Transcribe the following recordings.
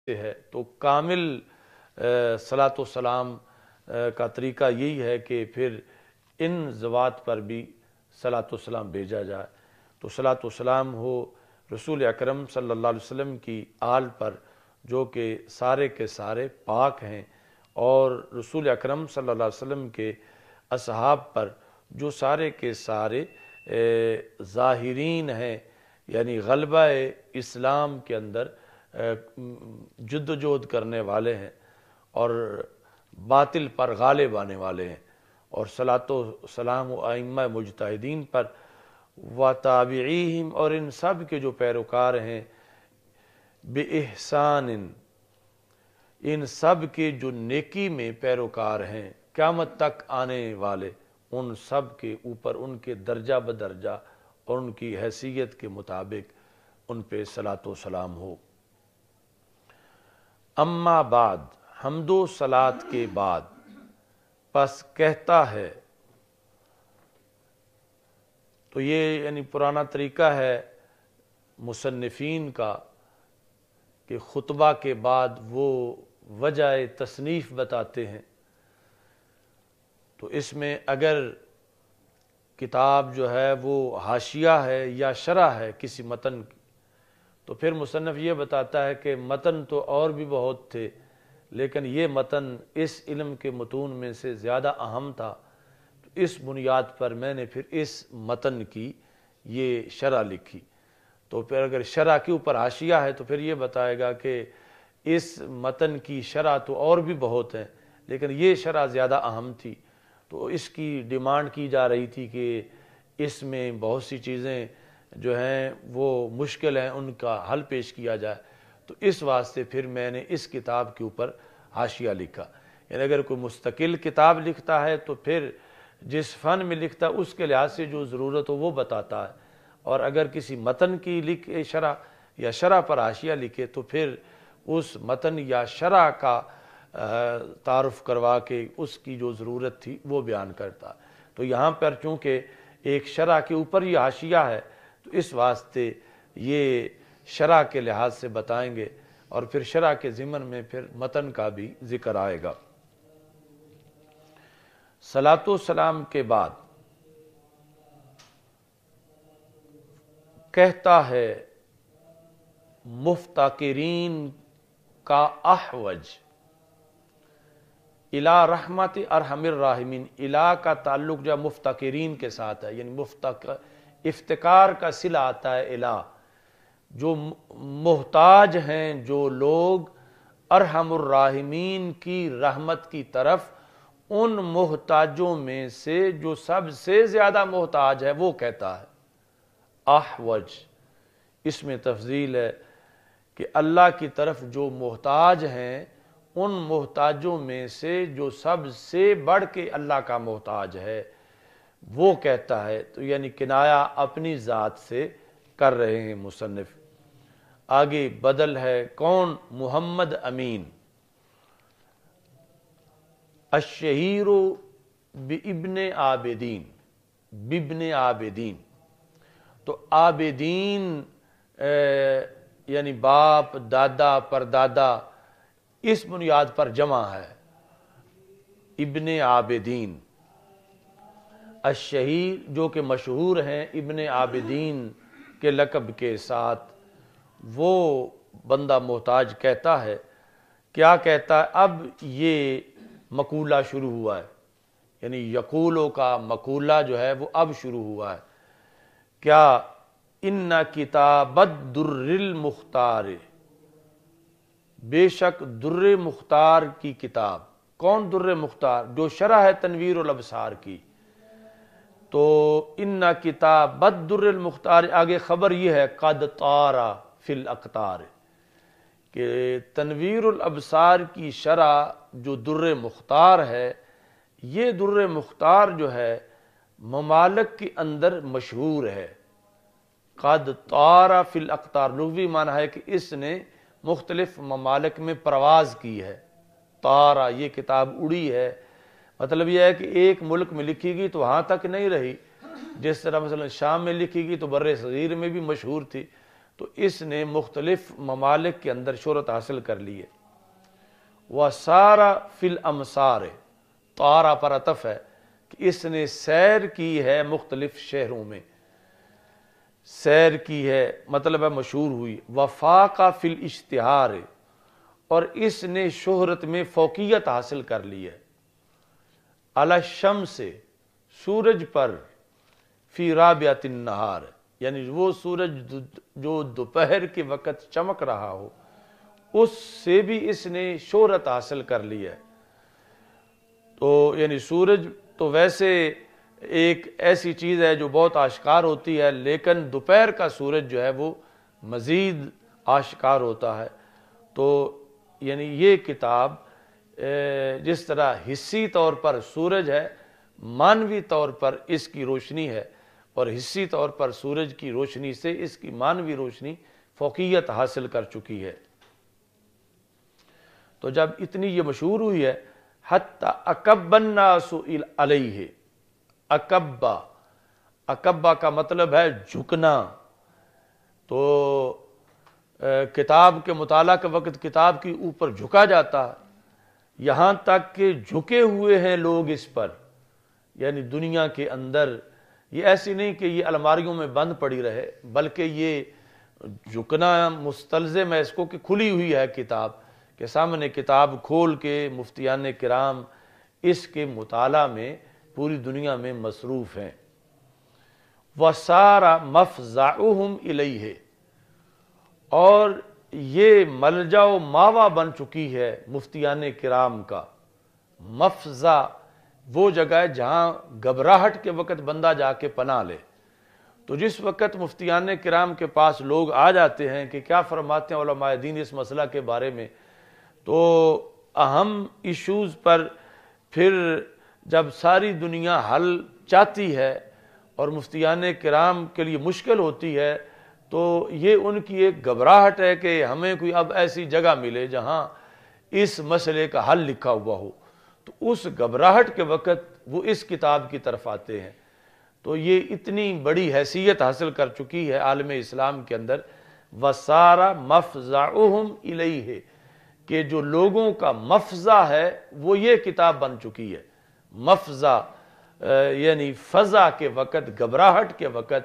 ہے تو کامل صلاۃ و سلام کا طریقہ یہی ہے کہ پھر ان ذوات پر بھی صلاۃ و سلام بھیجا جائے۔ تو صلاۃ و سلام ہو رسول اکرم صلی اللہ علیہ وسلم کی آل پر جو کہ سارے کے سارے پاک ہیں، اور رسول اکرم صلی اللہ علیہ وسلم کے اصحاب پر جو سارے کے سارے ظاہرین ہیں، یعنی غلبہ اسلام کے اندر جد و جہد کرنے والے ہیں اور باطل پر غالب آنے والے ہیں، اور صلاۃ و سلام و ائمہ مجتہدین پر و تابعیہم، اور ان سب کے جو پیروکار ہیں، بِإِحْسَانٍ، ان سب کے جو نیکی میں پیروکار ہیں قیامت تک آنے والے، ان سب کے اوپر ان کے درجہ بدرجہ اور ان کی حیثیت کے مطابق ان پہ صلاۃ و سلام ہو۔ اما بعد، حمد و صلاۃ کے بعد، پس کہتا ہے، تو یہ یعنی پرانا طریقہ ہے مصنفین کا کہ خطبہ کے بعد وہ وجہ تصنیف بتاتے ہیں۔ تو اس میں اگر کتاب جو ہے وہ حاشیہ ہے یا شرح ہے کسی متن کی، تو پھر مصنف یہ بتاتا ہے کہ متن تو اور بھی بہت تھے، لیکن یہ متن اس علم کے متون میں سے زیادہ اہم تھا، تو اس بنیاد پر میں نے پھر اس متن کی یہ شرح لکھی۔ تو پھر اگر شرح کے اوپر حاشیہ ہے تو پھر یہ بتائے گا کہ اس متن کی شرح تو اور بھی بہت ہیں، لیکن یہ شرح زیادہ اہم تھی، تو اس کی ڈیمانڈ کی جا رہی تھی کہ اس میں بہت سی چیزیں جو ہیں وہ مشکل ہیں، ان کا حل پیش کیا جائے، تو اس واسطے پھر میں نے اس کتاب کے اوپر حاشیہ لکھا۔ یعنی اگر کوئی مستقل کتاب لکھتا ہے تو پھر جس فن میں لکھتا ہے اس کے لحاظ سے جو ضرورت ہو وہ بتاتا ہے، اور اگر کسی متن کی لکھے شرح یا شرح پر حاشیہ لکھے تو پھر اس متن یا شرح کا تعارف کروا کے اس کی جو ضرورت تھی وہ بیان کرتا۔ تو یہاں پر چونکہ ایک شرح کے اوپر یہ حاشیہ ہے تو اس واسطے یہ شرح کے لحاظ سے بتائیں گے، اور پھر شرح کے ضمن میں پھر متن کا بھی ذکر آئے گا۔ صلاۃ و سلام کے بعد کہتا ہے مفتقرین کا احوج الی رحمت ارحم الراحمین، الی کا تعلق جو مفتقرین کے ساتھ ہے، یعنی افتقار کا صلہ آتا ہے الی، جو محتاج ہیں جو لوگ ارحم الراحمین کی رحمت کی طرف، ان محتاجوں میں سے جو سب سے زیادہ محتاج ہے وہ کہتا ہے احوج۔ اس میں تفضیل ہے کہ اللہ کی طرف جو محتاج ہیں، ان محتاجوں میں سے جو سب سے بڑھ کے اللہ کا محتاج ہے وہ کہتا ہے، تو یعنی کنایہ اپنی ذات سے کر رہے ہیں مصنف۔ آگے بدل ہے کون؟ محمد امین، الشہیر بابن عابدین، بابن عابدین، تو عابدین یعنی باپ، دادا، پردادا، اس بنیاد پر جمع ہے ابن عابدین۔ الشہیر جو کہ مشہور ہیں ابن عابدین کے لقب کے ساتھ، وہ بندہ محتاج کہتا ہے، کیا کہتا ہے؟ اب یہ مقولہ شروع ہوا ہے، یعنی یقولوں کا مقولہ جو ہے وہ اب شروع ہوا ہے۔ کیا؟ ان کتاب الدر المختار، بے شک در مختار کی کتاب۔ کون در مختار؟ جو شرح ہے تنویر الابصار کی۔ تو ان کتاب الدر المختار، آگے خبر یہ ہے قد طار فی الاقطار، کہ تنویر الابصار کی شرح جو در مختار ہے، یہ در مختار جو ہے ممالک کے اندر مشہور ہے۔ قد طار فی الاقطار، لغوی معنی ہے کہ اس نے مختلف ممالک میں پرواز کی ہے۔ طارہ، یہ کتاب اڑی ہے، مطلب یہ ہے کہ ایک ملک میں لکھی گئی تو وہاں تک نہیں رہی، جس طرح مثلا شام میں لکھی گئی تو بر صغیر میں بھی مشہور تھی، تو اس نے مختلف ممالک کے اندر شہرت حاصل کر لی ہے۔ وَسَارَ فِي الْأَمْصَارِ، طارا پر عطف ہے کہ اس نے سیر کی ہے مختلف شہروں میں، سیر کی ہے مطلب ہے مشہور ہوئی۔ وَفَاقَ فِي الْإِشْتِهَارِ، اور اس نے شہرت میں فوقیت حاصل کر لی ہے۔ عَلَى الشَّمْسِ، سورج پر، فی رابعۃ النہار، یعنی وہ سورج جو دوپہر کے وقت چمک رہا ہو اس سے بھی اس نے شہرت حاصل کر لی ہے۔ تو یعنی سورج تو ویسے ایک ایسی چیز ہے جو بہت آشکار ہوتی ہے، لیکن دوپہر کا سورج جو ہے وہ مزید آشکار ہوتا ہے۔ تو یعنی یہ کتاب جس طرح حصی طور پر سورج ہے، معنوی طور پر اس کی روشنی ہے، اور حصی طور پر سورج کی روشنی سے اس کی معنوی روشنی فوقیت حاصل کر چکی ہے۔ تو جب اتنی یہ مشہور ہوئی ہے، حتی اکب الناس علیہ، اکبا کا مطلب ہے جھکنا۔ تو کتاب کے مطالعہ کے وقت کتاب کے اوپر جھکا جاتا ہے، یہاں تک کہ جھکے ہوئے ہیں لوگ اس پر، یعنی دنیا کے اندر۔ یہ ایسی نہیں کہ یہ الماریوں میں بند پڑی رہے، بلکہ یہ جھکنا مستلزم ہے اس کو کہ کھلی ہوئی ہے کتاب کے سامنے، کتاب کھول کے مفتیان کرام اس کے مطالعہ میں پوری دنیا میں مصروف ہیں۔ وَسَارَ مَفْزَعُهُمْ إِلَيْهِ، اور یہ ملجا و ماوا بن چکی ہے مفتیان کرام کا۔ مفزع وہ جگہ ہے جہاں گھبراہٹ کے وقت بندہ جا کے پناہ لے۔ تو جس وقت مفتیان کرام کے پاس لوگ آ جاتے ہیں کہ کیا فرماتے ہیں علماء دین اس مسئلہ کے بارے میں، تو اہم ایشوز پر پھر جب ساری دنیا حل چاہتی ہے اور مفتیان کرام کے لیے مشکل ہوتی ہے، تو یہ ان کی ایک گھبراہٹ ہے کہ ہمیں کوئی اب ایسی جگہ ملے جہاں اس مسئلے کا حل لکھا ہوا ہو۔ تو اس گھبراہٹ کے وقت وہ اس کتاب کی طرف آتے ہیں۔ تو یہ اتنی بڑی حیثیت حاصل کر چکی ہے عالم اسلام کے اندر، وَسَارَ مَفْزَعُهُمْ إِلَيْهِ، کہ جو لوگوں کا مفزع ہے وہ یہ کتاب بن چکی ہے۔ مفزع یعنی فزع کے وقت، گھبراہٹ کے وقت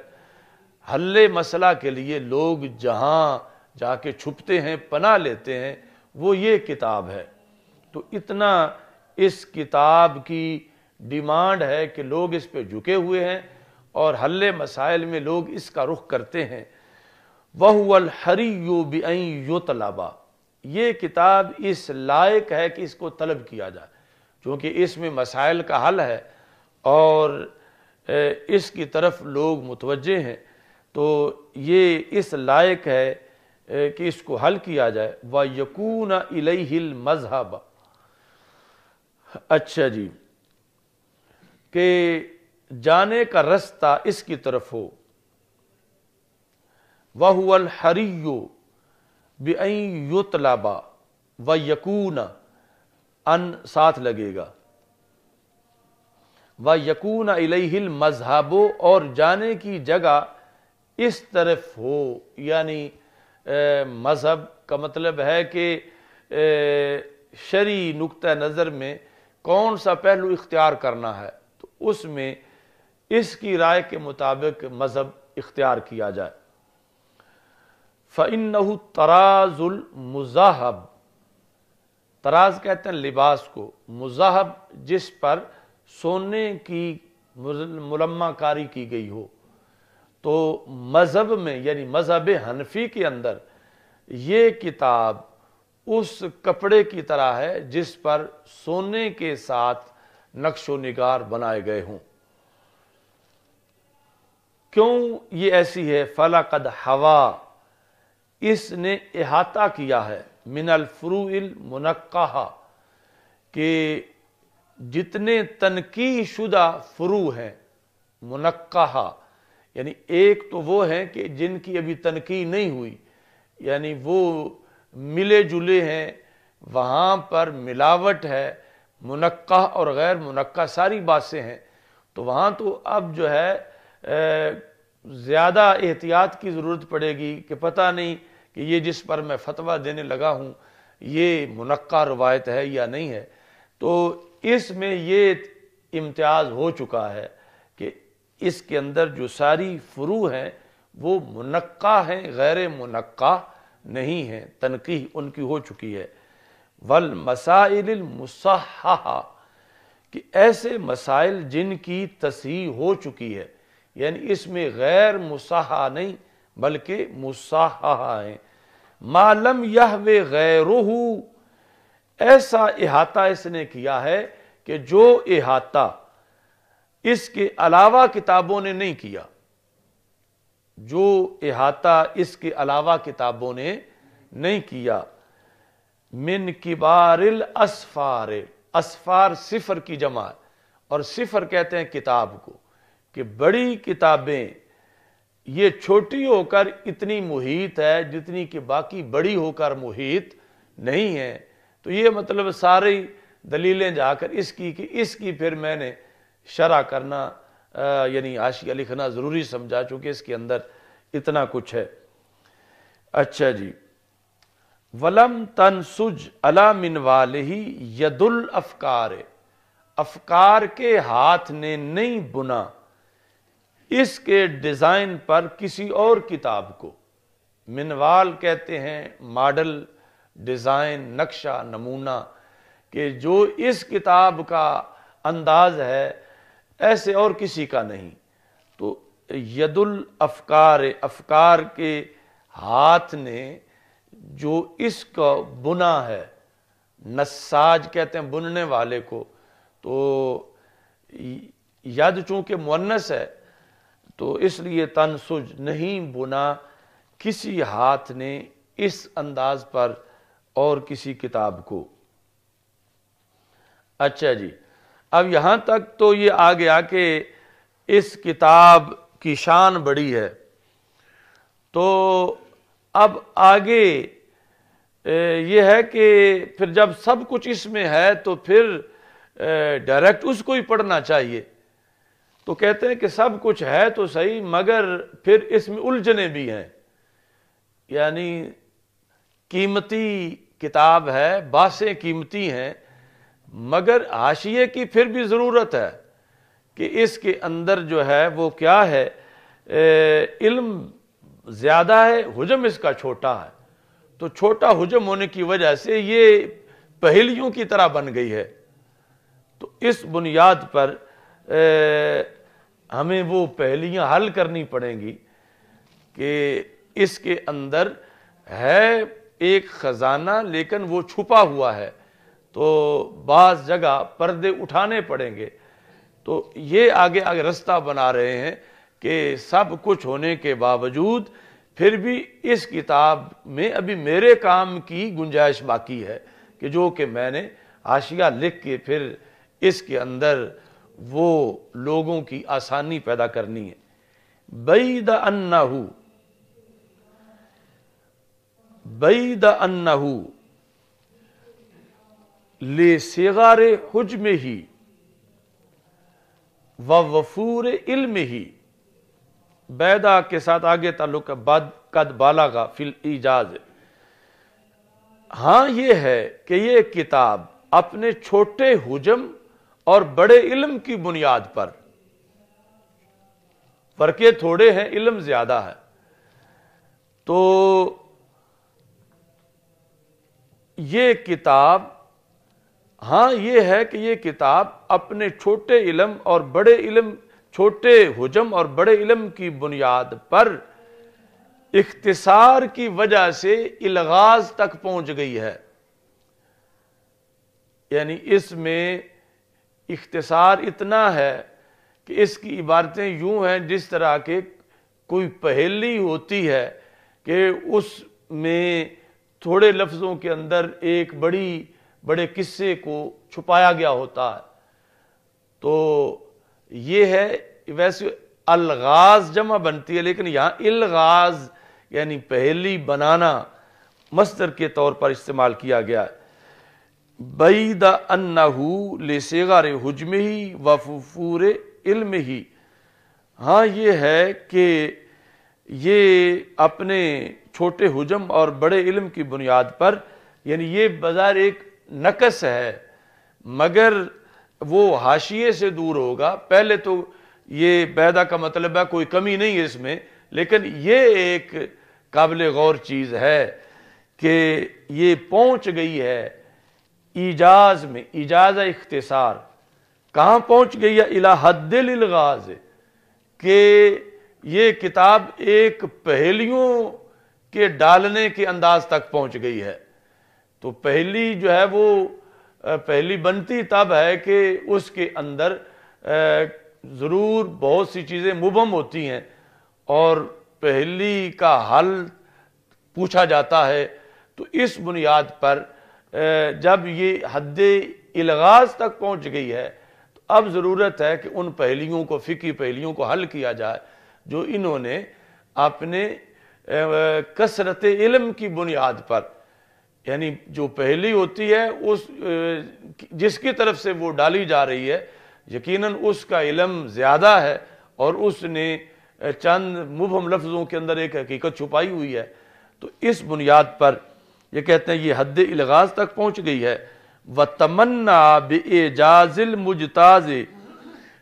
حل مسئلہ کے لیے لوگ جہاں جا کے چھپتے ہیں، پناہ لیتے ہیں، وہ یہ کتاب ہے۔ تو اتنا اس کتاب کی ڈیمانڈ ہے کہ لوگ اس پہ جھکے ہوئے ہیں اور حل مسائل میں لوگ اس کا رخ کرتے ہیں۔ وَهُوَ الْحَرِيُّ بِأَن يُطْلَبَ، یہ کتاب اس لائق ہے کہ اس کو طلب کیا جائے، چونکہ اس میں مسائل کا حل ہے اور اس کی طرف لوگ متوجہ ہیں، تو یہ اس لائق ہے کہ اس کو حل کیا جائے۔ وَيَكُونَ إِلَيْهِ الْمَذْهَبَ، اچھا جی، کہ جانے کا رستہ اس کی طرف ہو۔ وَهُوَ الْحَرِيُّ بِأَن يُطْلَبَ وَيَكُونَ، ان ساتھ لگے گا، وَيَكُونَ إِلَيْهِ الْمَذْهَبُ، اور جانے کی جگہ اس طرف ہو، یعنی مذہب کا مطلب ہے کہ شرعی نقطہ نظر میں کون سا پہلو اختیار کرنا ہے، تو اس میں اس کی رائے کے مطابق مذہب اختیار کیا جائے۔ فَإِنَّهُ طَرَازُ الْمُذَاهَب، طراز کہتے ہیں لباس کو، مذاہب جس پر سونے کی ملمہ کاری کی گئی ہو۔ تو مذہب میں یعنی مذہب حنفی کے اندر یہ کتاب اس کپڑے کی طرح ہے جس پر سونے کے ساتھ نقش و نگار بنائے گئے ہوں۔ کیوں یہ ایسی ہے؟ فَلَقَدْ حَوَا، اس نے احاطہ کیا ہے، من الفروع المنقحہ، کہ جتنے تنقیح شدہ فروع ہیں، منقحہ یعنی ایک تو وہ ہیں کہ جن کی ابھی تنقیح نہیں ہوئی، یعنی وہ ملے جلے ہیں، وہاں پر ملاوٹ ہے، منقح اور غیر منقح ساری باتیں ہیں، تو وہاں تو اب جو ہے زیادہ احتیاط کی ضرورت پڑے گی کہ پتہ نہیں کہ یہ جس پر میں فتویٰ دینے لگا ہوں یہ منقع روایت ہے یا نہیں ہے۔ تو اس میں یہ امتیاز ہو چکا ہے کہ اس کے اندر جو ساری فروع ہیں وہ منقع ہیں، غیر منقع نہیں ہیں، تنقیح ان کی ہو چکی ہے۔ والمسائل المصححہ، کہ ایسے مسائل جن کی تصحیح ہو چکی ہے، یعنی اس میں غیر مصحح نہیں بلکہ مصحح ہیں۔ ما لم یحوی غیرہ، ایسا احاطہ اس نے کیا ہے کہ جو احاطہ اس کے علاوہ کتابوں نے نہیں کیا، جو احاطہ اس کے علاوہ کتابوں نے نہیں کیا۔ من کبار الاسفار، اسفار صفر کی جمع ہے، اور صفر کہتے ہیں کتاب کو، کہ بڑی کتابیں یہ چھوٹی ہو کر اتنی محیط ہے جتنی کہ باقی بڑی ہو کر محیط نہیں ہے۔ تو یہ مطلب ساری دلیلیں جا کر اس کی کہ اس کی پھر میں نے شرح کرنا یعنی حاشیہ لکھنا ضروری سمجھا، چونکہ اس کے اندر اتنا کچھ ہے۔ اچھا جی، وَلَمْ تَنْسُجْ عَلَى مِنْوَالِهِ يَدُ الْأَفْكَارِ، افکار کے ہاتھ نے نہیں بنا اس کے ڈیزائن پر کسی اور کتاب کو۔ منوال کہتے ہیں ماڈل، ڈیزائن، نقشہ، نمونہ، کہ جو اس کتاب کا انداز ہے ایسے اور کسی کا نہیں۔ تو ید الافکار، افکار کے ہاتھ نے جو اس کا بنا ہے، نساج کہتے ہیں بننے والے کو، تو ید چونکہ مؤنث ہے تو اس لیے تنسج، نہیں بنا کسی ہاتھ نے اس انداز پر اور کسی کتاب کو۔ اچھا جی، اب یہاں تک تو یہ آ گیا کہ اس کتاب کی شان بڑی ہے۔ تو اب آگے یہ ہے کہ پھر جب سب کچھ اس میں ہے تو پھر ڈائریکٹ اس کو ہی پڑھنا چاہیے۔ تو کہتے ہیں کہ سب کچھ ہے تو صحیح، مگر پھر اس میں الجھنیں بھی ہیں، یعنی قیمتی کتاب ہے، باسیں قیمتی ہیں، مگر حاشیے کی پھر بھی ضرورت ہے کہ اس کے اندر جو ہے وہ کیا ہے، علم زیادہ ہے، حجم اس کا چھوٹا ہے۔ تو چھوٹا حجم ہونے کی وجہ سے یہ پہیلیوں کی طرح بن گئی ہے۔ تو اس بنیاد پر ہمیں وہ پہیلیاں حل کرنی پڑیں گی کہ اس کے اندر ہے ایک خزانہ لیکن وہ چھپا ہوا ہے، تو بعض جگہ پردے اٹھانے پڑیں گے۔ تو یہ آگے آگے رستہ بنا رہے ہیں کہ سب کچھ ہونے کے باوجود پھر بھی اس کتاب میں ابھی میرے کام کی گنجائش باقی ہے، کہ جو کہ میں نے حاشیہ لکھ کے پھر اس کے اندر وہ لوگوں کی آسانی پیدا کرنی ہے۔ بعید انہ لصغار حجمہ ووفور علمہ، بیدہ کے ساتھ آگے تعلق ہے، قد بالغ فی الایجاز۔ ہاں یہ ہے کہ یہ کتاب اپنے چھوٹے حجم اور بڑے علم کی بنیاد پر، فرقے تھوڑے ہیں، علم زیادہ ہے، تو یہ کتاب، ہاں یہ ہے کہ یہ کتاب اپنے چھوٹے علم اور بڑے علم، چھوٹے حجم اور بڑے علم کی بنیاد پر اختصار کی وجہ سے الغاز تک پہنچ گئی ہے۔ یعنی اس میں اختصار اتنا ہے کہ اس کی عبارتیں یوں ہیں جس طرح کے کوئی پہیلی ہوتی ہے کہ اس میں تھوڑے لفظوں کے اندر ایک بڑے قصے کو چھپایا گیا ہوتا ہے۔ تو یہ ہے، ویسے الغاز جمع بنتی ہے لیکن یہاں الغاز یعنی پہیلی بنانا مصدر کے طور پر استعمال کیا گیا ہے۔ بعید انہ لصغار حجمہ ووفور علمہ، ہاں یہ ہے کہ یہ اپنے چھوٹے حجم اور بڑے علم کی بنیاد پر، یعنی یہ بظاہر ایک نقص ہے، مگر وہ حاشیے سے دور ہوگا۔ پہلے تو یہ بیدا کا مطلب ہے کوئی کمی نہیں ہے اس میں، لیکن یہ ایک قابل غور چیز ہے کہ یہ پہنچ گئی ہے ایجاز میں، ایجاز اختصار کہاں پہنچ گئی ہے؟ الی حد الالغاز، کہ یہ کتاب ایک پہیلیوں کے ڈالنے کے انداز تک پہنچ گئی ہے۔ تو پہلی جو ہے وہ پہلی بنتی تب ہے کہ اس کے اندر ضرور بہت سی چیزیں مبہم ہوتی ہیں اور پہلی کا حل پوچھا جاتا ہے۔ تو اس بنیاد پر جب یہ حد الغاز تک پہنچ گئی ہے تو اب ضرورت ہے کہ ان پہلیوں کو، فقہی پہلیوں کو حل کیا جائے جو انہوں نے اپنے کثرت علم کی بنیاد پر، یعنی جو پہلی ہوتی ہے اس جس کی طرف سے وہ ڈالی جا رہی ہے یقیناً اس کا علم زیادہ ہے اور اس نے چند مبہم لفظوں کے اندر ایک حقیقت چھپائی ہوئی ہے۔ تو اس بنیاد پر یہ کہتے ہیں یہ حد الغاز تک پہنچ گئی ہے۔ وَتَمَنَّا بِإِعْجَازِ الْمُجْتَازِ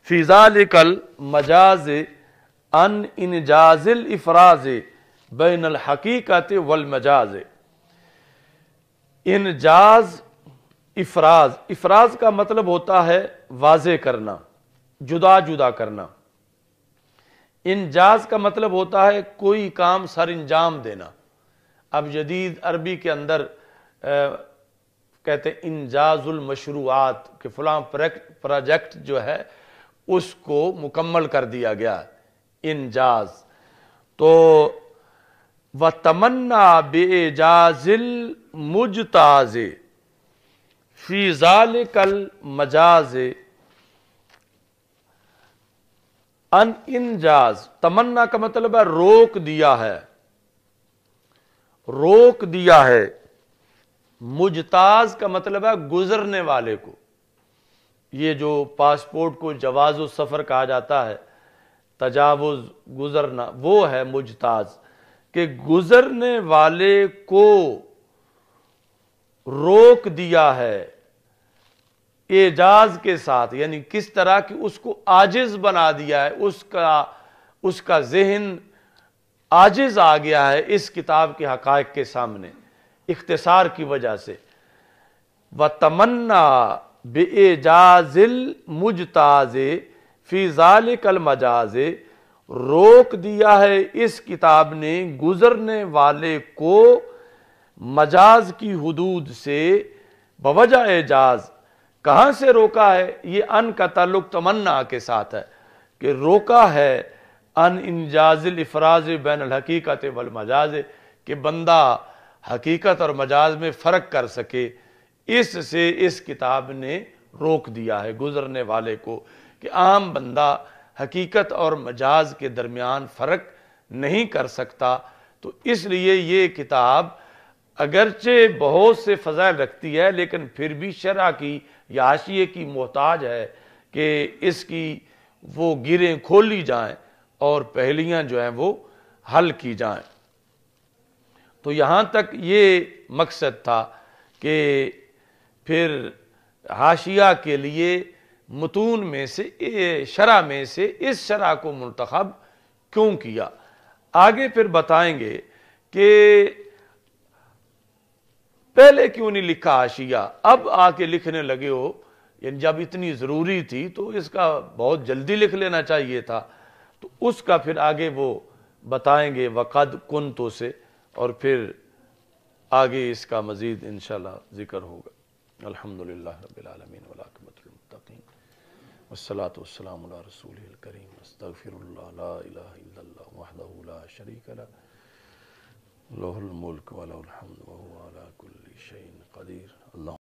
فِي ذَلِكَ الْمَجَازِ عَنْ إِنْجَازِ الْإِفْرَازِ بَيْنَ الْحَقِيقَةِ وَالْمَجَازِ۔ انجاز، افراز، افراز کا مطلب ہوتا ہے واضح کرنا، جدا جدا کرنا۔ انجاز کا مطلب ہوتا ہے کوئی کام سر انجام دینا۔ اب جدید عربی کے اندر کہتے ہیں انجاز المشروعات، کہ فلاں پروجیکٹ جو ہے اس کو مکمل کر دیا گیا، انجاز۔ تو وَتَمَنَّا بِإِعْجَازِ الْمُجْتَازِ فِي ذَلِكَ الْمَجَازِ ان انجاز، تمنا کا مطلب ہے روک دیا ہے، روک دیا ہے۔ مجتاز کا مطلب ہے گزرنے والے کو۔ یہ جو پاسپورٹ کو جواز السفر کہا جاتا ہے، تجاوز، گزرنا، وہ ہے مجتاز، کہ گزرنے والے کو روک دیا ہے اعجاز کے ساتھ، یعنی کس طرح کہ اس کو عاجز بنا دیا ہے، اس کا ذہن عاجز آ گیا ہے اس کتاب کے حقائق کے سامنے اختصار کی وجہ سے۔ وَتَمَنَّا بِإِعْجَازِ الْمُجْتَازِ فِي ذَلِكَ الْمَجَازِ، روک دیا ہے اس کتاب نے گزرنے والے کو مجاز کی حدود سے بوجہ اعجاز۔ کہاں سے روکا ہے؟ یہ ان کا تعلق تمنا کے ساتھ ہے کہ روکا ہے ان انجاز الافراز بین الحقیقت والمجاز، کہ بندہ حقیقت اور مجاز میں فرق کر سکے۔ اس سے اس کتاب نے روک دیا ہے گزرنے والے کو کہ عام بندہ حقیقت اور مجاز کے درمیان فرق نہیں کر سکتا۔ تو اس لیے یہ کتاب اگرچہ بہت سے فضائل رکھتی ہے لیکن پھر بھی شرح کی یا حاشیے کی محتاج ہے کہ اس کی وہ گریں کھولی جائیں اور پہلیاں جو ہیں وہ حل کی جائیں۔ تو یہاں تک یہ مقصد تھا کہ پھر حاشیہ کے لیے متون میں سے، شرح میں سے اس شرح کو منتخب کیوں کیا۔ آگے پھر بتائیں گے کہ پہلے کیوں نہیں لکھا حاشیہ، اب آ کے لکھنے لگے ہو، یعنی جب اتنی ضروری تھی تو اس کا بہت جلدی لکھ لینا چاہیے تھا۔ تو اس کا پھر آگے وہ بتائیں گے وقد کنتو سے، اور پھر آگے اس کا مزید انشاءاللہ ذکر ہوگا۔ الحمدللہ رب العالمین والعاقبۃ للمتقین والصلاة والسلام علی رسولہ الکریم استغفر اللہ لا الہ الا اللہ وحدہ لا شریک لہ لہ الملک ولہ الحمد وہو علی کل شیء قدیر۔ اللہ